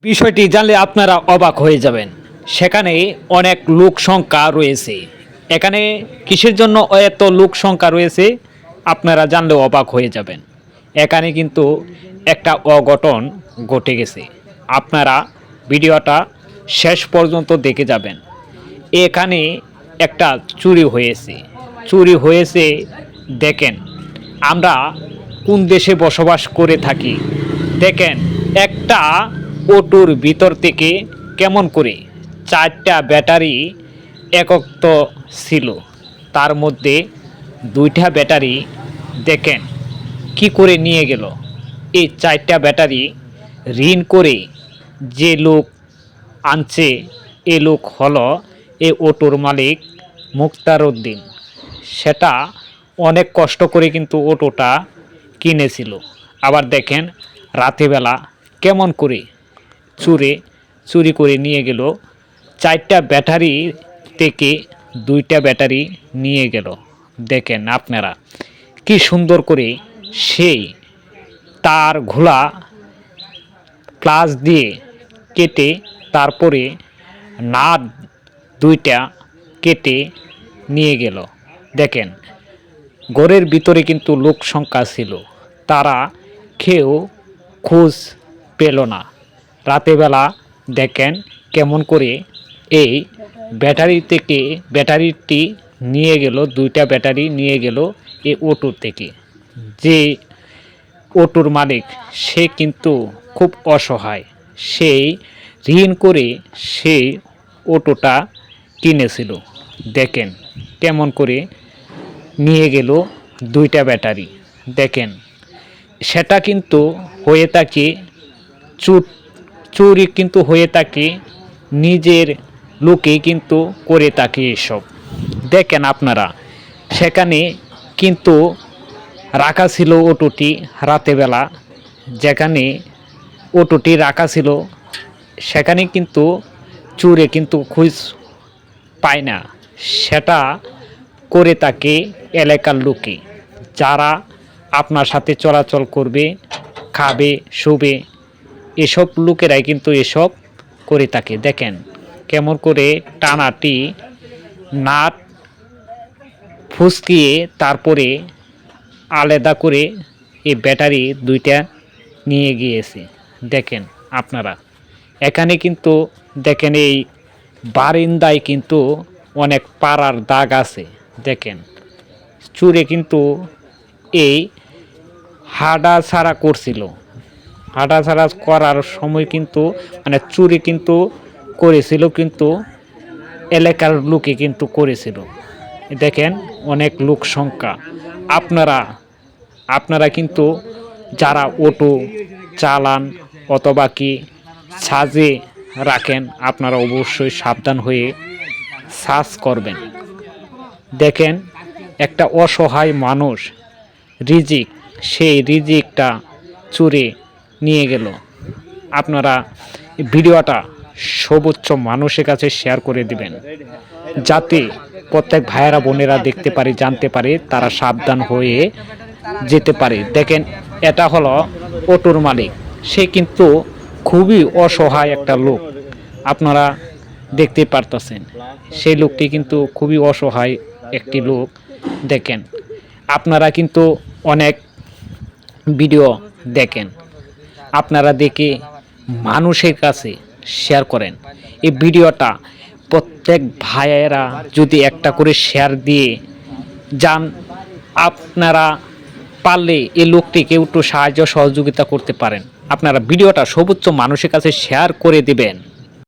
বিষয়টি জানলে আপনারা অবাক হয়ে যাবেন। সেখানে অনেক লোক সংখ্যা রয়েছে। এখানে কিসের জন্য এত লোক সংখ্যা রয়েছে আপনারা জানলে অবাক হয়ে যাবেন। এখানে কিন্তু একটা অঘটন ঘটে গেছে। আপনারা ভিডিওটা শেষ পর্যন্ত দেখে যাবেন। এখানে একটা চুরি হয়েছে দেখেন। আমরা কোন দেশে বসবাস করে থাকি দেখেন। একটা অটোর ভিতর থেকে কেমন করে 4টা ব্যাটারি একত্র ছিল। তার মধ্যে 2টা ব্যাটারি দেখেন কি করে নিয়ে গেল। এই 4টা ব্যাটারি ঋণ করে যে লোক আনছে এ লোক হলো এই অটোর মালিক মুক্তার উদ্দিন। সেটা অনেক কষ্ট করে কিন্তু অটোটা কিনেছিল। আবার দেখেন রাতেবেলা কেমন করে চুরি করে নিয়ে গেল। 4টা ব্যাটারি থেকে 2টা ব্যাটারি নিয়ে গেল। দেখেন আপনারা কি সুন্দর করে সেই তার ঘোলা ক্লাচ দিয়ে কেটে তারপরে নাট 2টা কেটে নিয়ে গেল। দেখেন ঘরের ভিতরে কিন্তু লোক সংখ্যা ছিল, তারা কেউ খোঁজ পেল না। রাতেবেলা দেখেন কেমন করে এই ব্যাটারিটি নিয়ে গেল। 2টা ব্যাটারি নিয়ে গেল এই অটোর থেকে। যে অটোর মালিক সে কিন্তু খুব অসহায়। সেই ঋণ করে সেই অটোটা কিনেছিল। দেখেন কেমন করে নিয়ে গেল 2টা ব্যাটারি। দেখেন সেটা কিন্তু হয়ে থাকে চুরি কিন্তু হয়ে থাকে নিজের লোকে কিন্তু করে থাকে এসব। দেখেন আপনারা সেখানে কিন্তু রাখা ছিল অটোটি। রাতেবেলা যেখানে অটোটি রাখা ছিল সেখানে কিন্তু চুরে কিন্তু খোঁজ পায় না। সেটা করে থাকে এলাকার লোকে, যারা আপনার সাথে চলাচল করবে, খাবে, শুবে, এসব লোকেরাই কিন্তু এসব করে থাকে। দেখেন কেমন করে টানাটি নাট ফুসকিয়ে তারপরে আলাদা করে এই ব্যাটারি 2টা নিয়ে গিয়েছে। দেখেন আপনারা এখানে কিন্তু দেখেন এই বারিন্দায় কিন্তু অনেক পাড়ার দাগ আছে। দেখেন চুরে কিন্তু এই হাঁটাছাড়া করছিল। হাঁটাছাড়া করার সময় কিন্তু মানে চুরি কিন্তু করেছিল, কিন্তু এলাকার লোকে কিন্তু করেছিল। দেখেন অনেক লোক সংখ্যা। আপনারা কিন্তু যারা অটো চালান অথবা কি সাজে রাখেন আপনারা অবশ্যই সাবধান হয়ে সার্চ করবেন। দেখেন একটা অসহায় মানুষ রিজিক, সেই রিজিকটা চুরি নিয়ে গেল। আপনারা ভিডিওটা সর্বোচ্চ মানুষের কাছে শেয়ার করে দিবেন, যাতে প্রত্যেক ভাইয়েরা বোনেরা দেখতে পারে, জানতে পারে, তারা সাবধান হয়ে যেতে পারে। দেখেন এটা হলো অটোর মালিক। সে কিন্তু খুবই অসহায় একটা লোক। আপনারা দেখতে পারতেছেন সেই লোকটি কিন্তু খুবই অসহায় একটি লোক। দেখেন আপনারা কিন্তু অনেক ভিডিও দেখেন, আপনারা দেখে মানুষের কাছে শেয়ার করেন। এই ভিডিওটা প্রত্যেক ভাইয়েরা যদি একটা করে শেয়ার দিয়ে যান, আপনারা পারলে এই লোকটিকে একটু সাহায্য সহযোগিতা করতে পারেন। আপনারা ভিডিওটা সর্বোচ্চ মানুষের কাছে শেয়ার করে দিবেন।